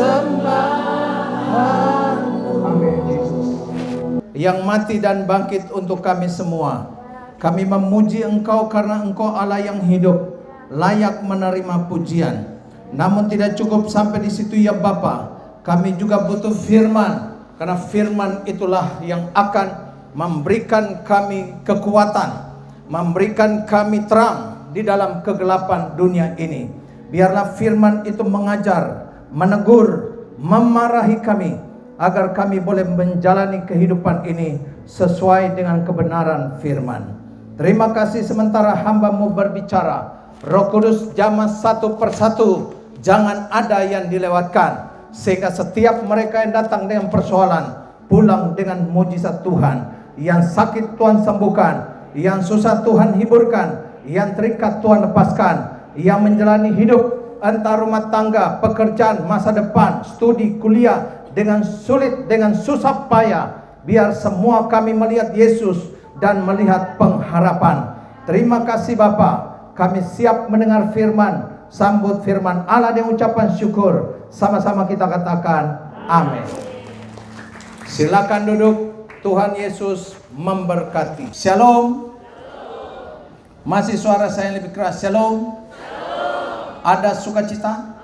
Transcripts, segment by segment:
persembahan. Amin. Yang mati dan bangkit untuk kami semua. Kami memuji Engkau karena Engkau Allah yang hidup, layak menerima pujian. Namun tidak cukup sampai di situ ya Bapa. Kami juga butuh firman, karena firman itulah yang akan memberikan kami kekuatan, memberikan kami terang di dalam kegelapan dunia ini. Biarlah firman itu mengajar, menegur, memarahi kami, agar kami boleh menjalani kehidupan ini sesuai dengan kebenaran firman. Terima kasih sementara hamba-Mu berbicara. Roh Kudus jamah satu persatu, jangan ada yang dilewatkan, sehingga setiap mereka yang datang dengan persoalan pulang dengan mujizat Tuhan. Yang sakit Tuhan sembuhkan, yang susah Tuhan hiburkan, yang terikat Tuhan lepaskan, yang menjalani hidup entah rumah tangga, pekerjaan, masa depan, studi, kuliah dengan sulit, dengan susah payah, biar semua kami melihat Yesus dan melihat pengharapan. Terima kasih Bapa, kami siap mendengar firman. Sambut firman Allah dengan ucapan syukur. Sama-sama kita katakan amin. Silakan duduk. Tuhan Yesus memberkati. Shalom. Masih suara saya yang lebih keras. Shalom. Ada sukacita?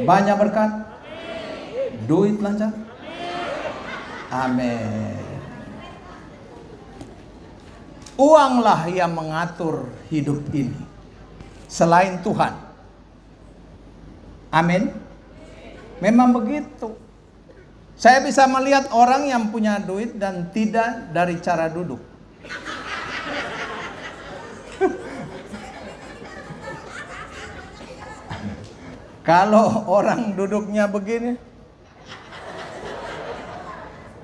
Banyak berkat? Duit lancar? Amin. Uanglah yang mengatur hidup ini, selain Tuhan. Amin. Memang begitu. Saya bisa melihat orang yang punya duit dan tidak dari cara duduk. Kalau orang duduknya begini,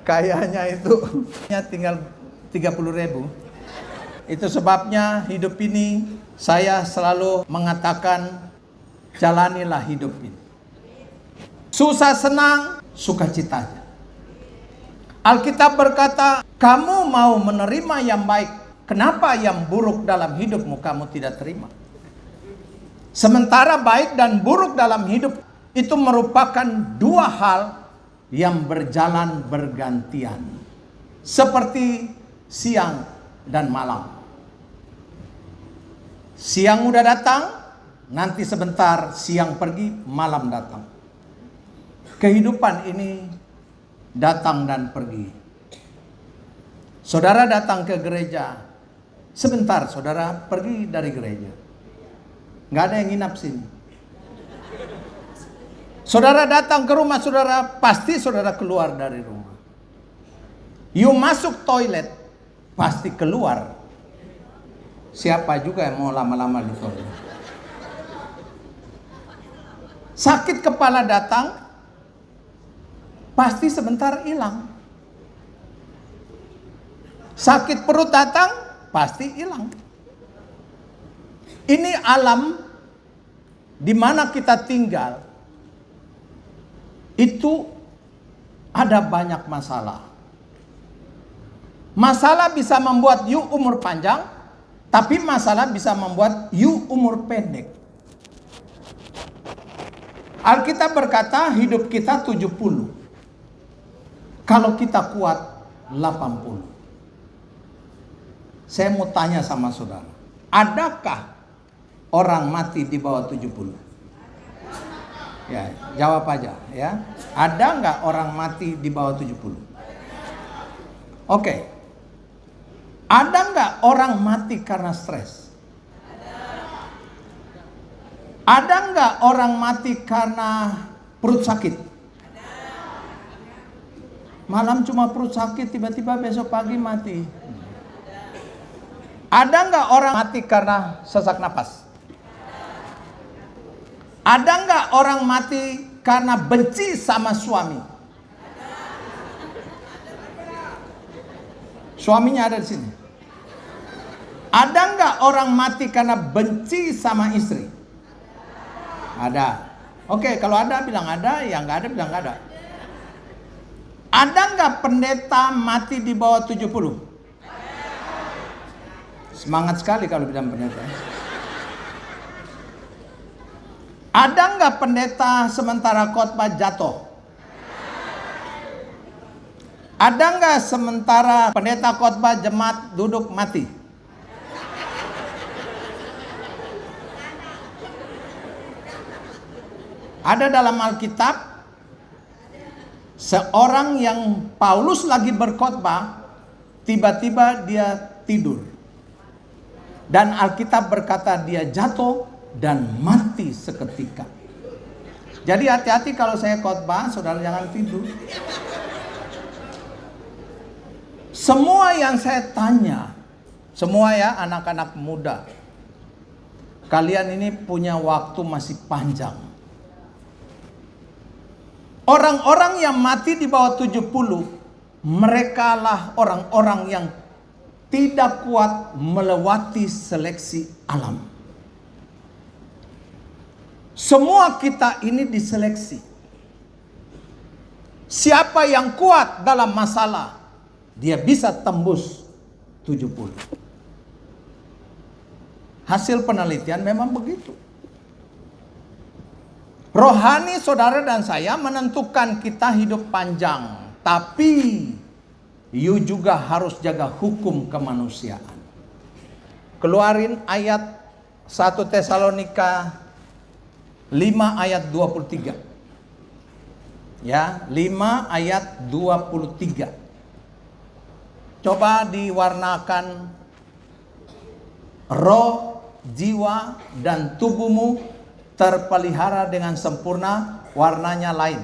kayaknya itu tinggal 30.000. Itu sebabnya hidup ini saya selalu mengatakan, jalanilah hidup ini. Susah senang, sukacitanya. Alkitab berkata, kamu mau menerima yang baik, kenapa yang buruk dalam hidupmu kamu tidak terima? Sementara baik dan buruk dalam hidup itu merupakan dua hal yang berjalan bergantian, seperti siang dan malam. Siang udah datang, nanti sebentar siang pergi, malam datang. Kehidupan ini datang dan pergi. Saudara datang ke gereja, sebentar saudara pergi dari gereja. Nggak ada yang nginap sini. Saudara datang ke rumah saudara, pasti saudara keluar dari rumah. You masuk toilet, pasti keluar. Siapa juga yang mau lama-lama di toilet? Sakit kepala datang, pasti sebentar hilang. Sakit perut datang, pasti hilang. Ini alam di mana kita tinggal. Itu ada banyak masalah. Masalah bisa membuat you umur panjang, tapi masalah bisa membuat you umur pendek. Alkitab berkata hidup kita 70. Kalau kita kuat 80. Saya mau tanya sama saudara, adakah orang mati di bawah 70? Ya, jawab aja ya. Ada nggak orang mati di bawah 70? Oke. Ada nggak orang mati karena stres? Ada nggak orang mati karena perut sakit? Malam cuma perut sakit, tiba-tiba besok pagi mati. Ada nggak orang mati karena sesak napas? Ada nggak orang mati karena benci sama suami? Suaminya ada di sini. Ada nggak orang mati karena benci sama istri? Ada. Oke, kalau ada bilang ada, yang nggak ada bilang nggak ada. Ada nggak pendeta mati di bawah 70? Semangat sekali kalau bilang pendeta. Ada nggak pendeta sementara khotbah jatuh? Ada nggak sementara pendeta khotbah jemaat duduk mati? Ada dalam Alkitab seorang yang Paulus lagi berkhotbah, tiba-tiba dia tidur. Dan Alkitab berkata dia jatuh dan mati seketika. Jadi hati-hati kalau saya khotbah, saudara jangan tidur. Semua yang saya tanya, semua ya anak-anak muda, kalian ini punya waktu masih panjang. Orang-orang yang mati di bawah 70, merekalah orang-orang yang tidak kuat melewati seleksi alam. Semua kita ini diseleksi. Siapa yang kuat dalam masalah, dia bisa tembus 70. Hasil penelitian memang begitu. Rohani saudara dan saya menentukan kita hidup panjang. Tapi you juga harus jaga hukum kemanusiaan. Keluarin ayat 1 Tesalonika 5 ayat 23. Ya, 5 ayat 23. Coba diwarnakan roh, jiwa, dan tubuhmu terpelihara dengan sempurna, warnanya lain.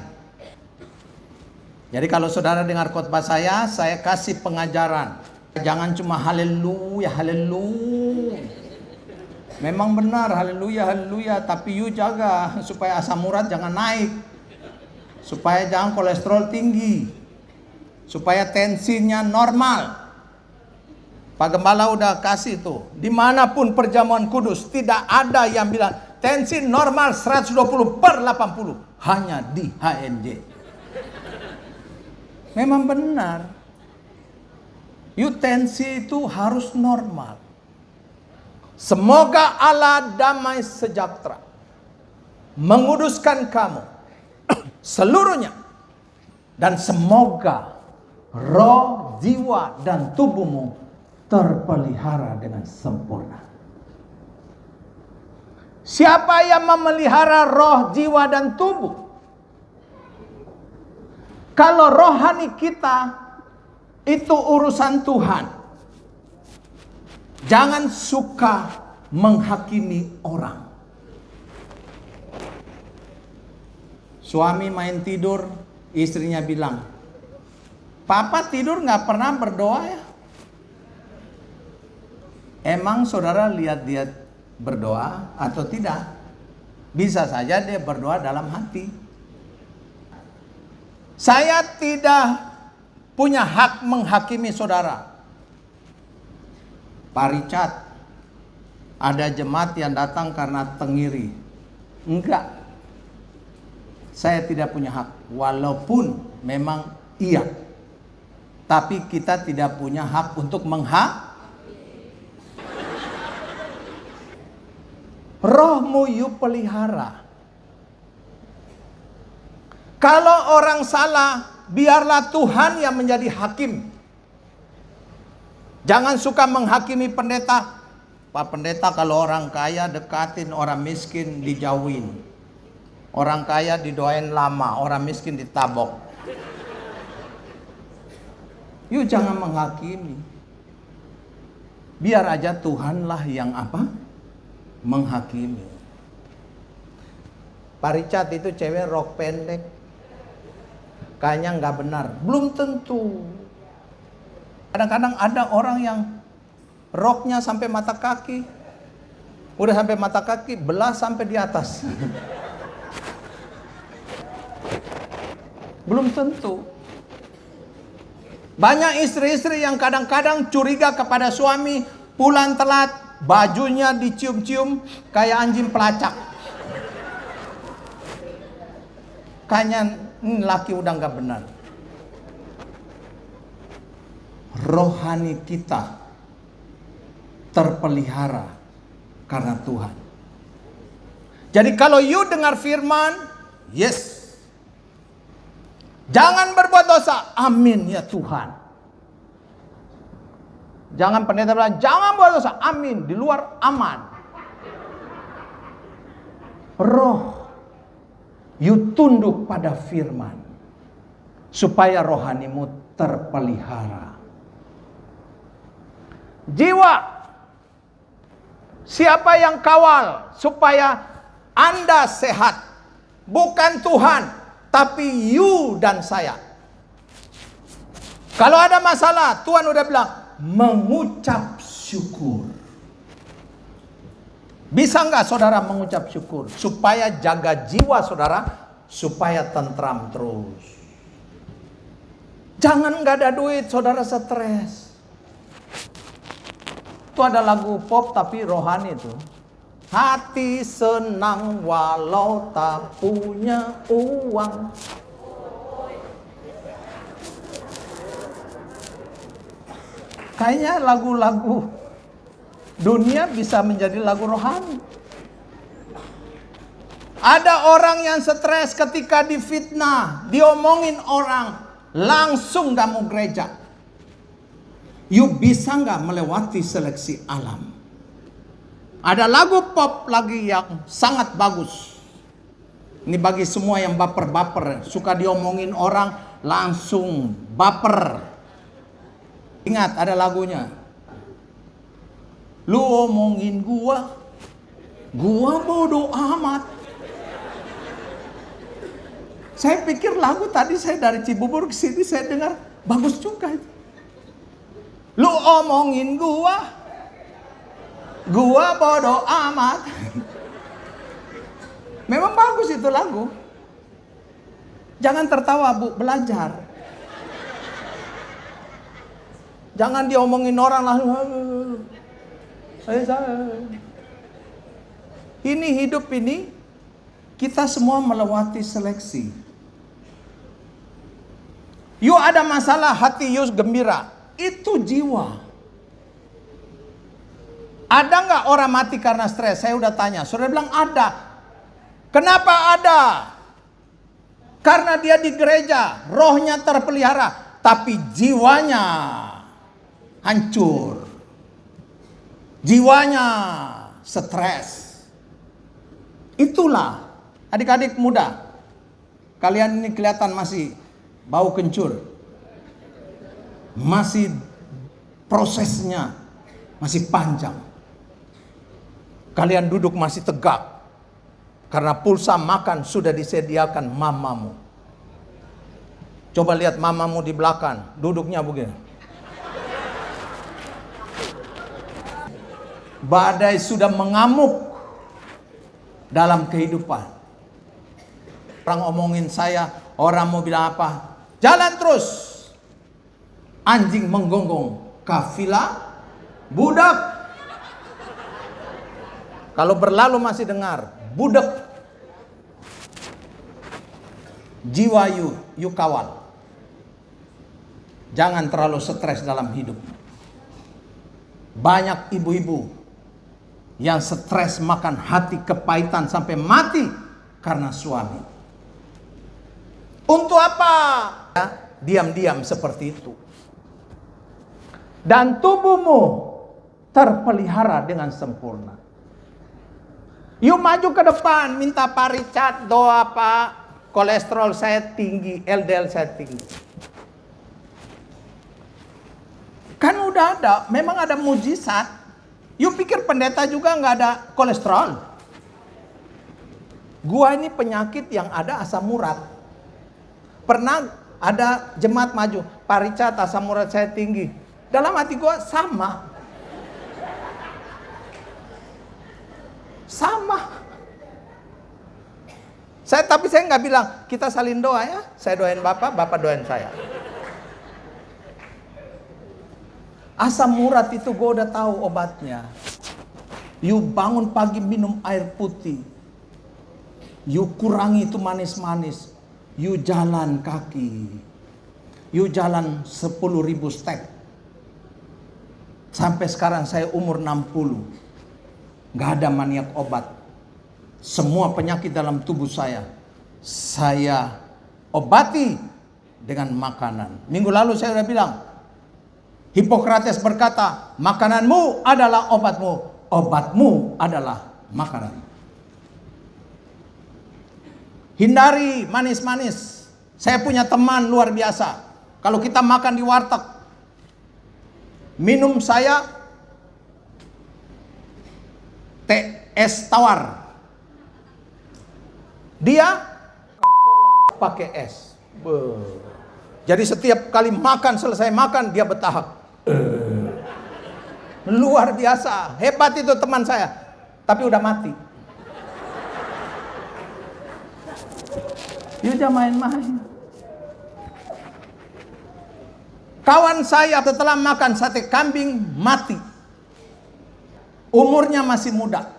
Jadi kalau saudara dengar khotbah saya kasih pengajaran. Jangan cuma haleluya, haleluya. Memang benar haleluya, haleluya, tapi you jaga supaya asam urat jangan naik. Supaya jangan kolesterol tinggi. Supaya tensinya normal. Pak Gembala udah kasih tuh. Dimanapun perjamuan kudus tidak ada yang bilang tensi normal 120/80 hanya di HNJ. Memang benar. Tensi itu harus normal. Semoga Allah damai sejahtera menguduskan kamu seluruhnya, dan semoga roh, jiwa, dan tubuhmu terpelihara dengan sempurna. Siapa yang memelihara roh, jiwa, dan tubuh? Kalau rohani kita itu urusan Tuhan. Jangan suka menghakimi orang. Suami main tidur, istrinya bilang, "Papa tidur gak pernah berdoa ya?" Emang saudara lihat dia berdoa atau tidak? Bisa saja dia berdoa dalam hati. Saya tidak punya hak menghakimi saudara. Pak Richard, ada jemaat yang datang karena tengiri. Enggak. Saya tidak punya hak. Walaupun memang iya. Tapi kita tidak punya hak untuk rohmu you pelihara. Kalau orang salah, biarlah Tuhan yang menjadi hakim. Jangan suka menghakimi pendeta. Pak pendeta, kalau orang kaya dekatin, orang miskin dijauhin. Orang kaya didoain lama, orang miskin ditabok. You jangan menghakimi. Biar aja Tuhanlah yang menghakimi. Pak Richard itu cewek rok pendek, kayaknya nggak benar. Belum tentu. Kadang-kadang ada orang yang roknya sampai mata kaki, udah sampai mata kaki, belah sampai di atas. Belum tentu. Banyak istri-istri yang kadang-kadang curiga kepada suami, pulang telat, bajunya dicium-cium kayak anjing pelacak. Kayaknya laki udah nggak benar. Rohani kita terpelihara karena Tuhan. Jadi kalau you dengar firman, yes. Jangan berbuat dosa. Amin ya Tuhan. Jangan pendeta bilang, jangan buat dosa. Amin. Di luar aman. Roh, you tunduk pada firman. Supaya rohanimu terpelihara. Jiwa. Siapa yang kawal supaya Anda sehat? Bukan Tuhan, tapi you dan saya. Kalau ada masalah, Tuhan udah bilang, mengucap syukur. Bisa nggak saudara mengucap syukur? Supaya jaga jiwa saudara, supaya tentram terus. Jangan nggak ada duit, saudara stres. Itu ada lagu pop tapi rohani itu. Hati senang walau tak punya uang. Kayaknya lagu-lagu dunia bisa menjadi lagu rohani. Ada orang yang stres ketika difitnah, diomongin orang, langsung gak mau gereja. You bisa gak melewati seleksi alam? Ada lagu pop lagi yang sangat bagus. Ini bagi semua yang baper-baper, suka diomongin orang, langsung baper. Ingat ada lagunya. Lu omongin gua bodoh amat. Saya pikir lagu tadi saya dari Cibubur ke sini saya dengar bagus juga. Lu omongin gua bodoh amat. Memang bagus itu lagu. Jangan tertawa Bu, belajar. Jangan diomongin orang lah. Saya. Ini hidup ini kita semua melewati seleksi. You ada masalah, hati you gembira. Itu jiwa. Ada nggak orang mati karena stres? Saya udah tanya. Saudara bilang ada. Kenapa ada? Karena dia di gereja, rohnya terpelihara, tapi jiwanya hancur. Jiwanya stres. Itulah adik-adik muda. Kalian ini kelihatan masih bau kencur. Masih prosesnya masih panjang. Kalian duduk masih tegak. Karena pulsa makan sudah disediakan mamamu. Coba lihat mamamu di belakang, duduknya begini. Badai sudah mengamuk dalam kehidupan. Orang omongin saya, orang mau bilang apa? Jalan terus. Anjing menggonggong kafilah budak. Kalau berlalu masih dengar, budak. Jiwa you kawal. Jangan terlalu stres dalam hidup. Banyak ibu-ibu yang stres makan hati kepahitan sampai mati karena suami. Untuk apa? Ya, diam-diam seperti itu. Dan tubuhmu terpelihara dengan sempurna. Yuk maju ke depan, minta Pak Richard doa Pak, kolesterol saya tinggi, LDL saya tinggi. Kan udah ada, memang ada mujizat. You pikir pendeta juga nggak ada kolesterol? Gua ini penyakit yang ada asam urat. Pernah ada jemaat maju, Pak Richard asam urat saya tinggi. Dalam hati gua sama. Tapi saya nggak bilang kita salin doa ya. Saya doain Bapak, Bapak doain saya. Asam urat itu gue udah tahu obatnya. You bangun pagi minum air putih. You kurangi itu manis-manis. You jalan kaki. You jalan 10.000 step. Sampai sekarang saya umur 60. Gak ada maniak obat. Semua penyakit dalam tubuh saya obati dengan makanan. Minggu lalu saya sudah bilang, Hippocrates berkata, makananmu adalah obatmu, obatmu adalah makanan. Hindari manis-manis. Saya punya teman luar biasa. Kalau kita makan di warteg, minum saya teh es tawar. Dia pakai es. Jadi setiap kali makan, selesai makan, dia bertahap. Luar biasa. Hebat itu teman saya. Tapi udah mati. Dia udah main-main. Kawan saya setelah makan sate kambing mati. Umurnya masih muda.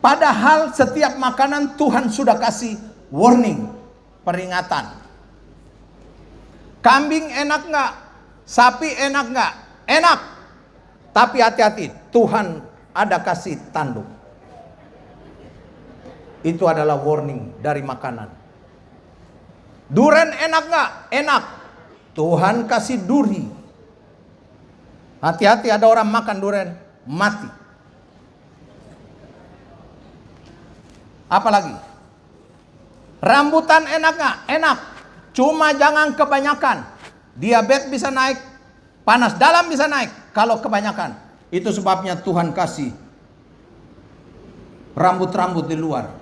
Padahal setiap makanan Tuhan sudah kasih warning, peringatan. Kambing enak nggak? Sapi enak nggak? Enak. Tapi hati-hati, Tuhan ada kasih tanduk. Itu adalah warning dari makanan. Duren enak nggak? Enak. Tuhan kasih duri. Hati-hati, ada orang makan duren mati. Apalagi? Rambutan enak nggak? Enak. Cuma jangan kebanyakan. Diabetes bisa naik, panas dalam bisa naik kalau kebanyakan. Itu sebabnya Tuhan kasih rambut-rambut di luar.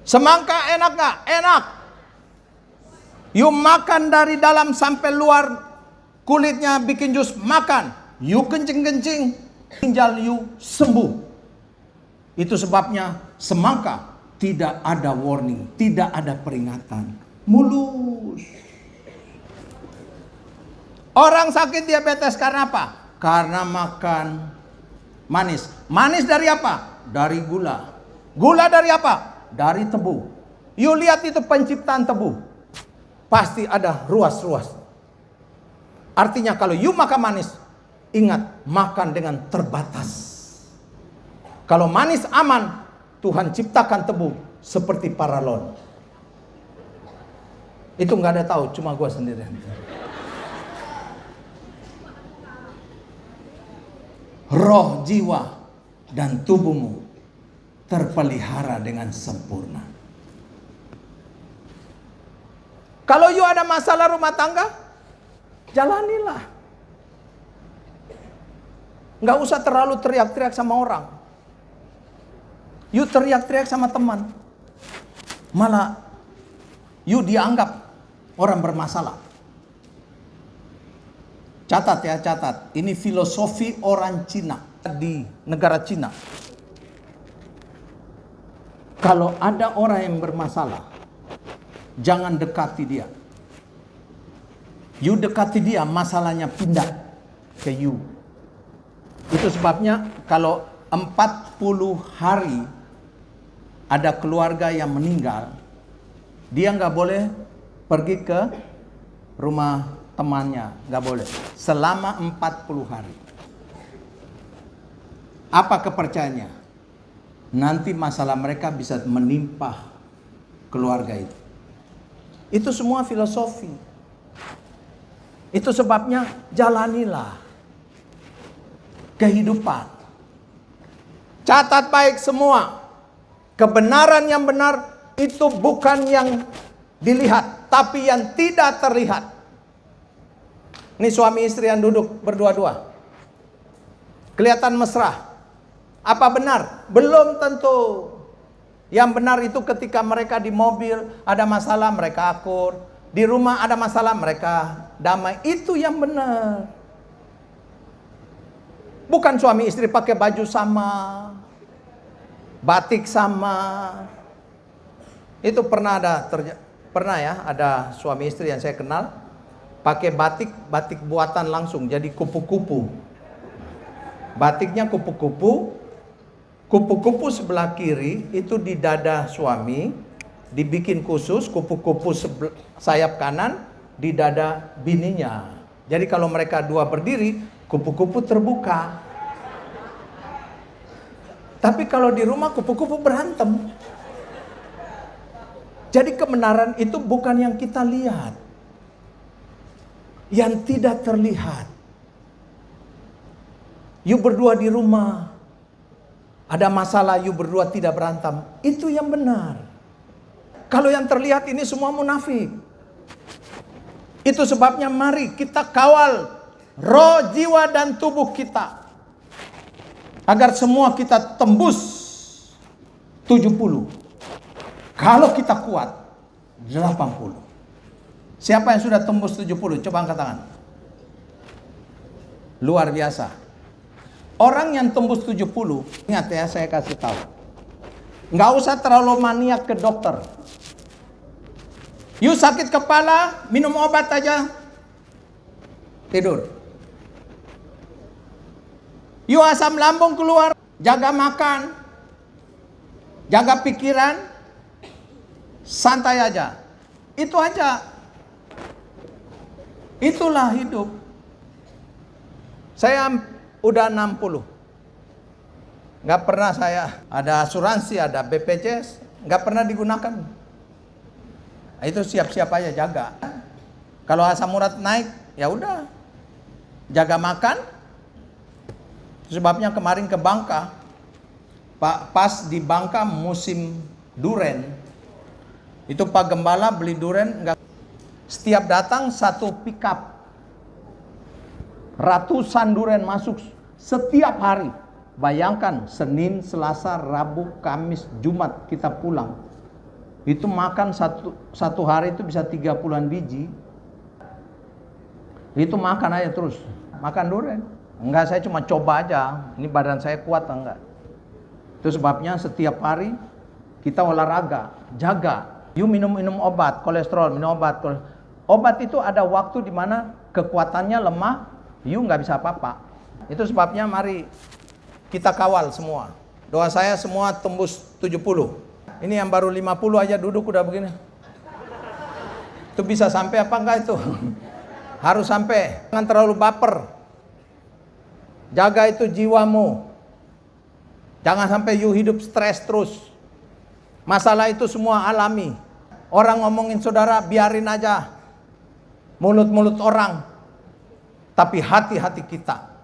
Semangka enak nggak? Enak. You makan dari dalam sampai luar, kulitnya bikin jus, makan. You kencing-kencing, ginjal you sembuh. Itu sebabnya semangka tidak ada warning, tidak ada peringatan. Mulus. Orang sakit diabetes karena apa? Karena makan manis. Manis dari apa? Dari gula. Gula dari apa? Dari tebu. You lihat itu penciptaan tebu. Pasti ada ruas-ruas. Artinya kalau you makan manis, ingat, makan dengan terbatas. Kalau manis aman, Tuhan ciptakan tebu seperti paralon. Itu nggak ada tahu, cuma gue sendirian. Roh, jiwa, dan tubuhmu terpelihara dengan sempurna. Kalau you ada masalah rumah tangga, jalanilah. Nggak usah terlalu teriak-teriak sama orang. You teriak-teriak sama teman, malah you dianggap orang bermasalah. Catat ya, catat. Ini filosofi orang Cina di negara Cina. Kalau ada orang yang bermasalah, jangan dekati dia. You dekati dia, masalahnya pindah ke you. Itu sebabnya kalau 40 hari ada keluarga yang meninggal, dia nggak boleh pergi ke rumah temannya, nggak boleh selama 40 hari. Apa kepercayaannya? Nanti masalah mereka bisa menimpa keluarga itu. Itu semua filosofi. Itu sebabnya jalanilah kehidupan. Catat baik semua. Kebenaran yang benar itu bukan yang dilihat, tapi yang tidak terlihat. Ini suami istri yang duduk berdua-dua. Kelihatan mesra. Apa benar? Belum tentu. Yang benar itu ketika mereka di mobil ada masalah, mereka akur. Di rumah ada masalah, mereka damai. Itu yang benar. Bukan suami istri pakai baju sama, batik sama. Itu pernah ada suami istri yang saya kenal pakai batik buatan langsung, jadi kupu-kupu. Batiknya kupu-kupu. Kupu-kupu sebelah kiri itu di dada suami, dibikin khusus. Kupu-kupu sayap kanan di dada bininya. Jadi kalau mereka dua berdiri, kupu-kupu terbuka. Tapi kalau di rumah kupu-kupu berantem. Jadi kebenaran itu bukan yang kita lihat, yang tidak terlihat. You berdua di rumah, ada masalah, you berdua tidak berantem. Itu yang benar. Kalau yang terlihat ini semua munafik. Itu sebabnya mari kita kawal roh, jiwa, dan tubuh kita, agar semua kita tembus 70. Kalau kita kuat 80. Siapa yang sudah tembus 70? Coba angkat tangan. Luar biasa. Orang yang tembus 70, ingat ya, saya kasih tahu, nggak usah terlalu maniak ke dokter. You sakit kepala, minum obat aja, tidur. You asam lambung keluar, jaga makan, jaga pikiran, santai aja. Itu aja. Itulah hidup. Saya udah 60. Nggak pernah saya ada asuransi, ada BPJS, nggak pernah digunakan. Itu siap-siap aja jaga. Kalau asam urat naik, ya udah, jaga makan. Sebabnya kemarin ke Bangka, pas di Bangka musim duren, itu Pak Gembala beli duren, enggak, setiap datang satu pickup, ratusan duren masuk setiap hari. Bayangkan Senin, Selasa, Rabu, Kamis, Jumat kita pulang. Itu makan satu hari itu bisa 30-an biji. Itu makan aja terus, makan durian. Enggak, saya cuma coba aja, ini badan saya kuat enggak. Itu sebabnya setiap hari kita olahraga, jaga. You minum obat kolesterol, minum obat. Obat itu ada waktu di mana kekuatannya lemah, you nggak bisa apa-apa. Itu sebabnya mari kita kawal semua. Doa saya semua tembus 70. Ini yang baru 50 aja duduk udah begini. Itu bisa sampai apa enggak itu? Harus sampai. Jangan terlalu baper. Jaga itu jiwamu. Jangan sampai you hidup stres terus. Masalah itu semua alami. Orang ngomongin saudara, biarin aja. Mulut-mulut orang. Tapi hati-hati kita